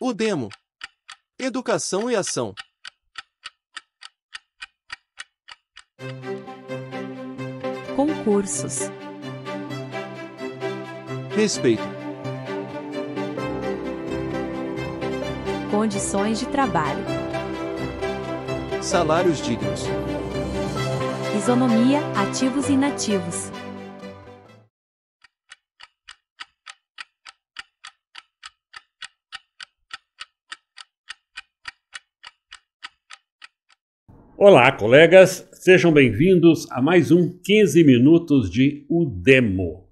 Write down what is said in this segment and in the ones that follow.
O Demo. Educação e ação. Concursos. Respeito. Condições de trabalho. Salários dignos. Isonomia, ativos e inativos. Olá, colegas, sejam bem-vindos a mais um 15 minutos de O Demo.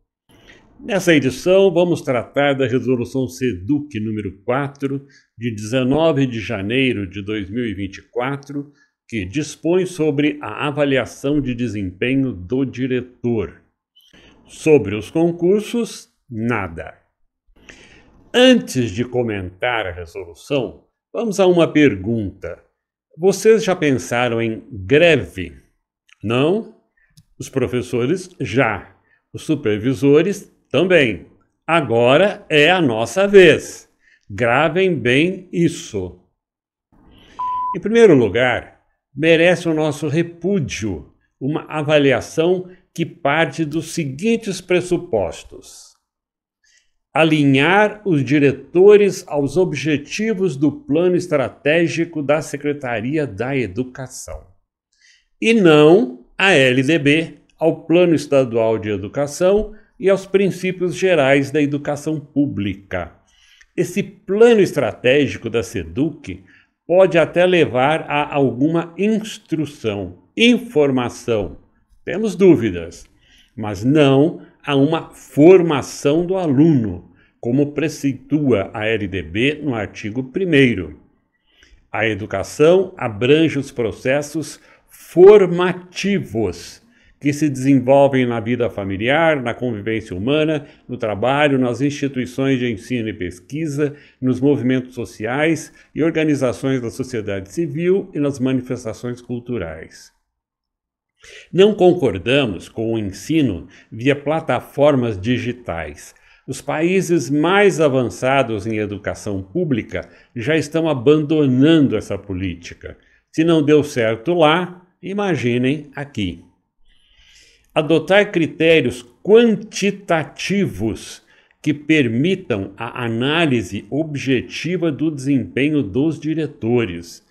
Nessa edição, vamos tratar da Resolução SEDUC número 4, de 19 de janeiro de 2024, que dispõe sobre a avaliação de desempenho do diretor. Sobre os concursos, nada. Antes de comentar a resolução, vamos a uma pergunta. Vocês já pensaram em greve? Não? Os professores já. Os supervisores também. Agora é a nossa vez. Gravem bem isso. Em primeiro lugar, merece o nosso repúdio uma avaliação que parte dos seguintes pressupostos: alinhar os diretores aos objetivos do plano estratégico da Secretaria da Educação e não a LDB ao Plano Estadual de Educação e aos princípios gerais da educação pública. Esse plano estratégico da SEDUC pode até levar a alguma instrução, informação, temos dúvidas, mas não a uma formação do aluno, como preceitua a LDB no artigo 1º. A educação abrange os processos formativos que se desenvolvem na vida familiar, na convivência humana, no trabalho, nas instituições de ensino e pesquisa, nos movimentos sociais e organizações da sociedade civil e nas manifestações culturais. Não concordamos com o ensino via plataformas digitais. Os países mais avançados em educação pública já estão abandonando essa política. Se não deu certo lá, imaginem aqui. Adotar critérios quantitativos que permitam a análise objetiva do desempenho dos diretores.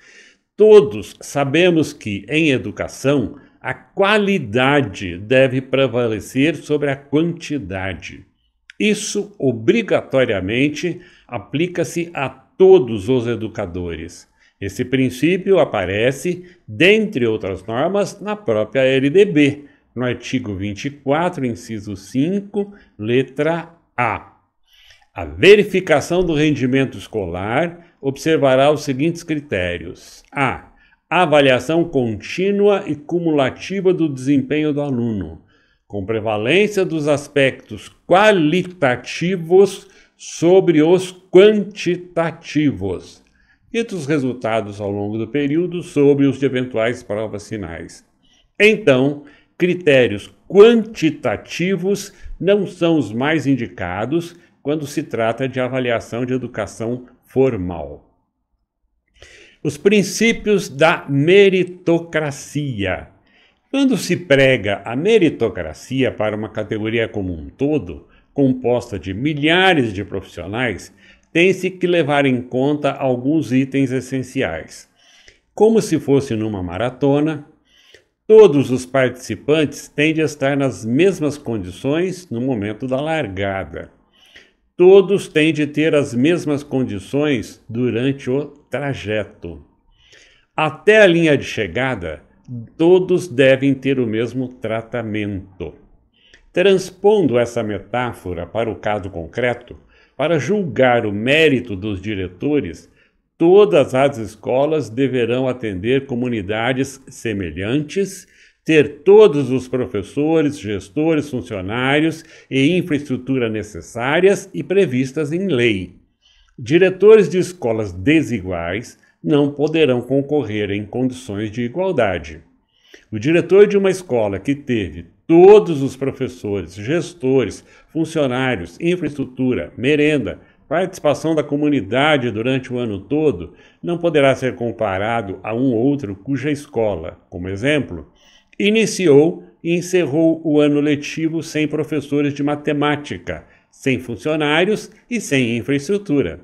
Todos sabemos que, em educação, a qualidade deve prevalecer sobre a quantidade. Isso, obrigatoriamente, aplica-se a todos os educadores. Esse princípio aparece, dentre outras normas, na própria LDB, no artigo 24, inciso 5, letra A. A verificação do rendimento escolar observará os seguintes critérios. A avaliação contínua e cumulativa do desempenho do aluno, com prevalência dos aspectos qualitativos sobre os quantitativos e dos resultados ao longo do período sobre os de eventuais provas finais. Então, critérios quantitativos não são os mais indicados quando se trata de avaliação de educação formal. Os princípios da meritocracia. Quando se prega a meritocracia para uma categoria como um todo, composta de milhares de profissionais, tem-se que levar em conta alguns itens essenciais. Como se fosse numa maratona, todos os participantes têm de estar nas mesmas condições no momento da largada. Todos têm de ter as mesmas condições durante o trajeto. Até a linha de chegada, todos devem ter o mesmo tratamento. Transpondo essa metáfora para o caso concreto, para julgar o mérito dos diretores, todas as escolas deverão atender comunidades semelhantes, ter todos os professores, gestores, funcionários e infraestrutura necessárias e previstas em lei. Diretores de escolas desiguais não poderão concorrer em condições de igualdade. O diretor de uma escola que teve todos os professores, gestores, funcionários, infraestrutura, merenda, participação da comunidade durante o ano todo não poderá ser comparado a um outro cuja escola, como exemplo, iniciou e encerrou o ano letivo sem professores de matemática, sem funcionários e sem infraestrutura.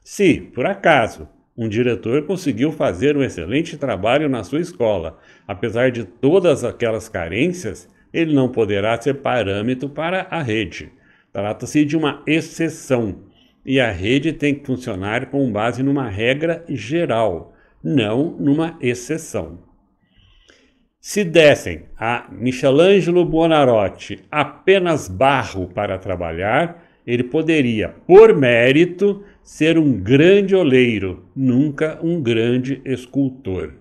Se, por acaso, um diretor conseguiu fazer um excelente trabalho na sua escola, apesar de todas aquelas carências, ele não poderá ser parâmetro para a rede. Trata-se de uma exceção, e a rede tem que funcionar com base numa regra geral, não numa exceção. Se dessem a Michelangelo Buonarroti apenas barro para trabalhar, ele poderia, por mérito, ser um grande oleiro, nunca um grande escultor.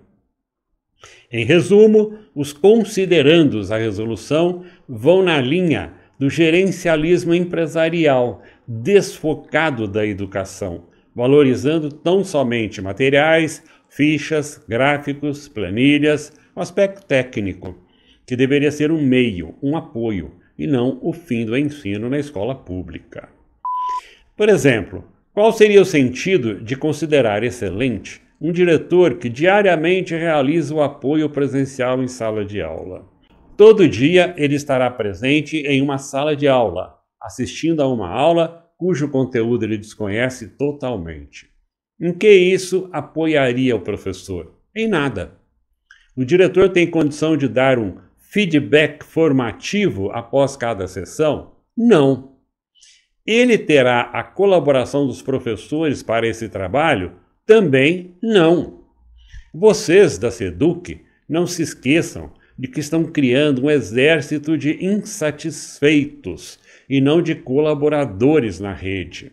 Em resumo, os considerandos à resolução vão na linha do gerencialismo empresarial, desfocado da educação, valorizando tão somente materiais, fichas, gráficos, planilhas, o aspecto técnico, que deveria ser um meio, um apoio, e não o fim do ensino na escola pública. Por exemplo, qual seria o sentido de considerar excelente um diretor que diariamente realiza o apoio presencial em sala de aula? Todo dia ele estará presente em uma sala de aula, assistindo a uma aula cujo conteúdo ele desconhece totalmente. Em que isso apoiaria o professor? Em nada. O diretor tem condição de dar um feedback formativo após cada sessão? Não. Ele terá a colaboração dos professores para esse trabalho? Também não. Vocês da SEDUC não se esqueçam de que estão criando um exército de insatisfeitos e não de colaboradores na rede.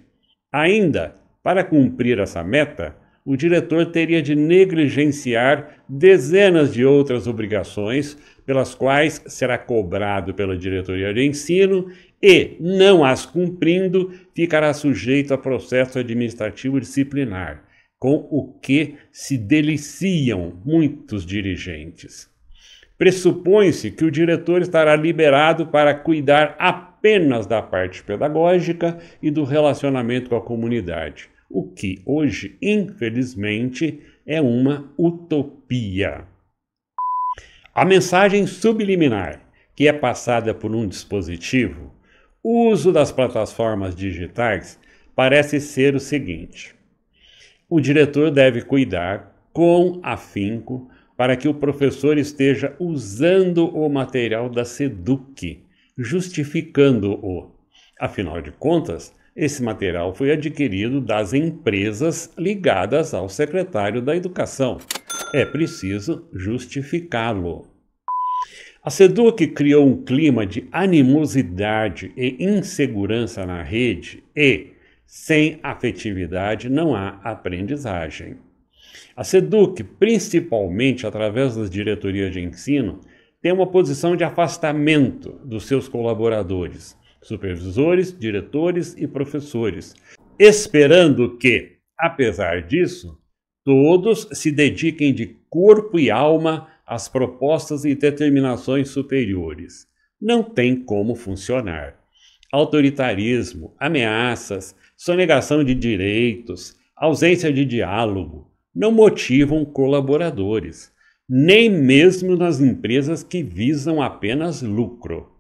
Ainda, para cumprir essa meta, o diretor teria de negligenciar dezenas de outras obrigações pelas quais será cobrado pela diretoria de ensino e, não as cumprindo, ficará sujeito a processo administrativo disciplinar, com o que se deliciam muitos dirigentes. Pressupõe-se que o diretor estará liberado para cuidar apenas da parte pedagógica e do relacionamento com a comunidade, o que hoje, infelizmente, é uma utopia. A mensagem subliminar, que é passada por um dispositivo, o uso das plataformas digitais, parece ser o seguinte: o diretor deve cuidar com afinco para que o professor esteja usando o material da SEDUC, justificando-o. Afinal de contas, esse material foi adquirido das empresas ligadas ao secretário da Educação. É preciso justificá-lo. A SEDUC criou um clima de animosidade e insegurança na rede e, sem afetividade, não há aprendizagem. A SEDUC, principalmente através das diretorias de ensino, tem uma posição de afastamento dos seus colaboradores, supervisores, diretores e professores, esperando que, apesar disso, todos se dediquem de corpo e alma às propostas e determinações superiores. Não tem como funcionar. Autoritarismo, ameaças, sonegação de direitos, ausência de diálogo não motivam colaboradores, nem mesmo nas empresas que visam apenas lucro.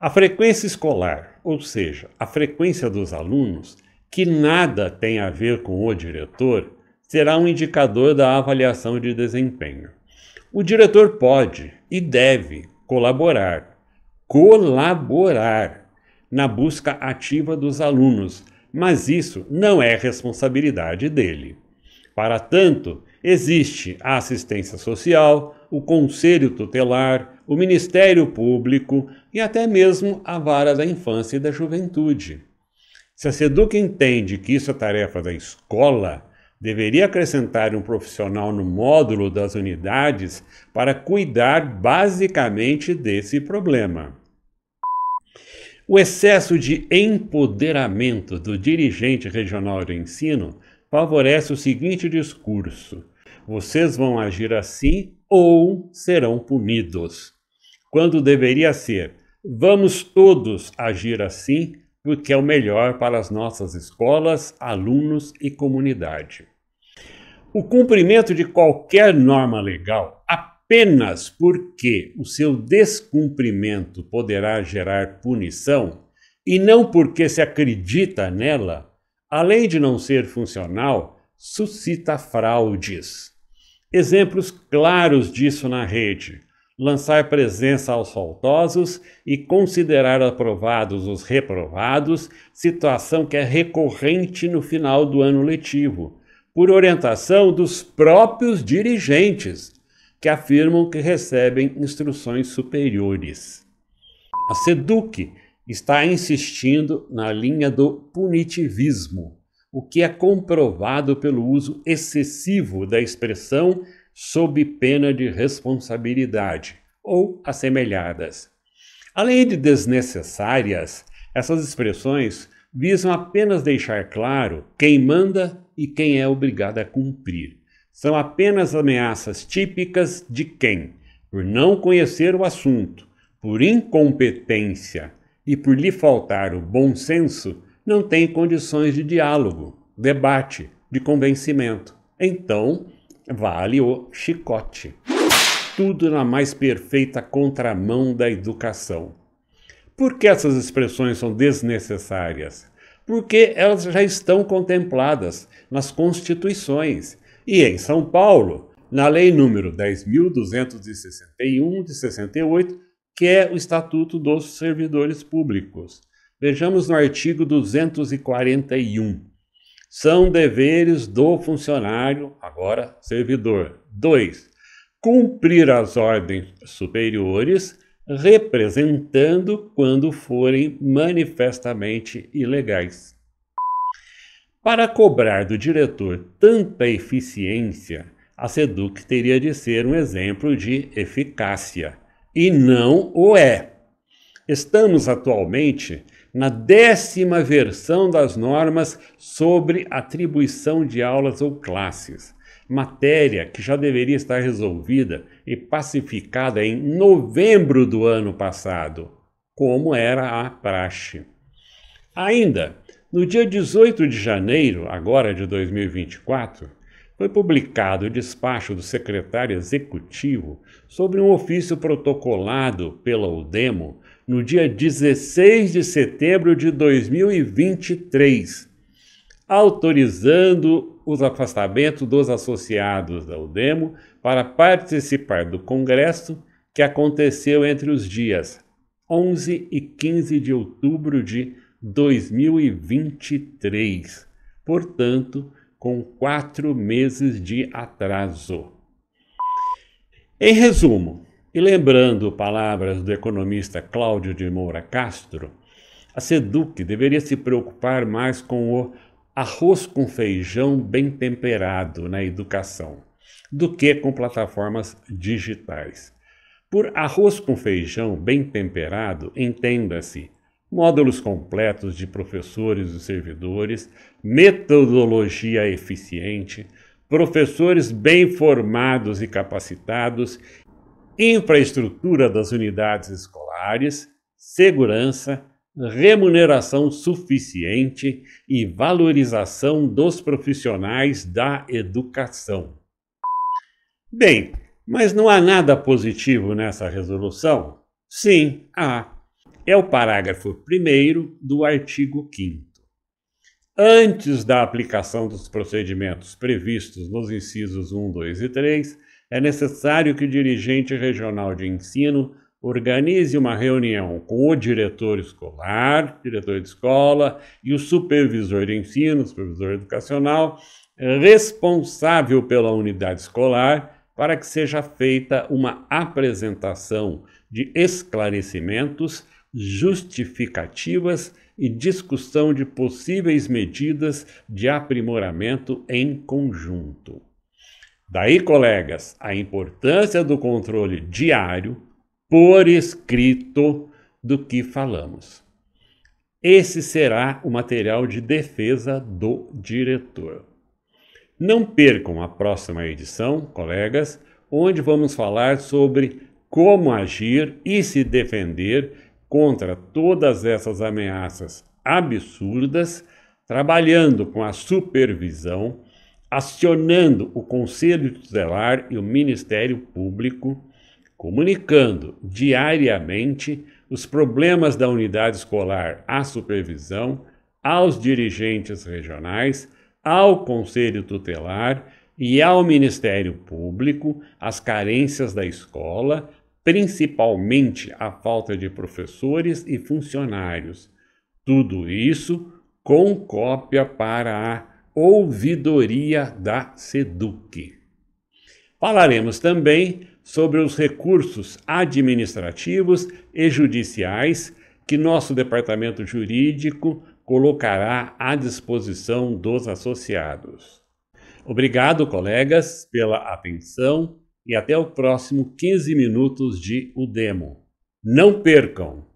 A frequência escolar, ou seja, a frequência dos alunos, que nada tem a ver com o diretor, será um indicador da avaliação de desempenho. O diretor pode e deve colaborar na busca ativa dos alunos, mas isso não é responsabilidade dele. Para tanto, existe a assistência social, o conselho tutelar, o Ministério Público e até mesmo a vara da infância e da juventude. Se a SEDUC entende que isso é tarefa da escola, deveria acrescentar um profissional no módulo das unidades para cuidar basicamente desse problema. O excesso de empoderamento do dirigente regional de ensino favorece o seguinte discurso: vocês vão agir assim ou serão punidos. Quando deveria ser: vamos todos agir assim porque é o melhor para as nossas escolas, alunos e comunidade. O cumprimento de qualquer norma legal apenas porque o seu descumprimento poderá gerar punição e não porque se acredita nela, além de não ser funcional, suscita fraudes. Exemplos claros disso na rede: lançar presença aos faltosos e considerar aprovados os reprovados, situação que é recorrente no final do ano letivo, por orientação dos próprios dirigentes, que afirmam que recebem instruções superiores. A SEDUC está insistindo na linha do punitivismo, o que é comprovado pelo uso excessivo da expressão sob pena de responsabilidade, ou assemelhadas. Além de desnecessárias, essas expressões visam apenas deixar claro quem manda e quem é obrigado a cumprir. São apenas ameaças típicas de quem, por não conhecer o assunto, por incompetência e por lhe faltar o bom senso, não tem condições de diálogo, debate, de convencimento. Então, vale o chicote. Tudo na mais perfeita contramão da educação. Por que essas expressões são desnecessárias? Porque elas já estão contempladas nas constituições. E em São Paulo, na Lei número 10.261 de 68, que é o Estatuto dos Servidores Públicos. Vejamos no artigo 241. São deveres do funcionário, agora servidor. 2. Cumprir as ordens superiores, representando quando forem manifestamente ilegais. Para cobrar do diretor tanta eficiência, a SEDUC teria de ser um exemplo de eficácia, e não o é. Estamos atualmente na 10ª versão das normas sobre atribuição de aulas ou classes, matéria que já deveria estar resolvida e pacificada em novembro do ano passado, como era a praxe. Ainda, no dia 18 de janeiro, agora de 2024, foi publicado o despacho do secretário executivo sobre um ofício protocolado pela UDEMO no dia 16 de setembro de 2023, autorizando os afastamentos dos associados da UDEMO para participar do congresso que aconteceu entre os dias 11 e 15 de outubro de 2023, portanto, com 4 meses de atraso. Em resumo, e lembrando palavras do economista Cláudio de Moura Castro, a SEDUC deveria se preocupar mais com o arroz com feijão bem temperado na educação, do que com plataformas digitais. Por arroz com feijão bem temperado, entenda-se módulos completos de professores e servidores, metodologia eficiente, professores bem formados e capacitados, infraestrutura das unidades escolares, segurança, remuneração suficiente e valorização dos profissionais da educação. Bem, mas não há nada positivo nessa resolução? Sim, há. É o parágrafo 1º do artigo 5º. Antes da aplicação dos procedimentos previstos nos incisos 1, 2 e 3, é necessário que o dirigente regional de ensino organize uma reunião com o diretor escolar, diretor de escola e o supervisor de ensino, supervisor educacional, responsável pela unidade escolar, para que seja feita uma apresentação de esclarecimentos, justificativas e discussão de possíveis medidas de aprimoramento em conjunto. Daí, colegas, a importância do controle diário, por escrito, do que falamos. Esse será o material de defesa do diretor. Não percam a próxima edição, colegas, onde vamos falar sobre como agir e se defender contra todas essas ameaças absurdas, trabalhando com a supervisão, acionando o Conselho Tutelar e o Ministério Público, comunicando diariamente os problemas da unidade escolar à supervisão, aos dirigentes regionais, ao Conselho Tutelar e ao Ministério Público, as carências da escola, principalmente a falta de professores e funcionários. Tudo isso com cópia para a ouvidoria da SEDUC. Falaremos também sobre os recursos administrativos e judiciais que nosso departamento jurídico colocará à disposição dos associados. Obrigado, colegas, pela atenção e até o próximo 15 minutos de O Demo. Não percam!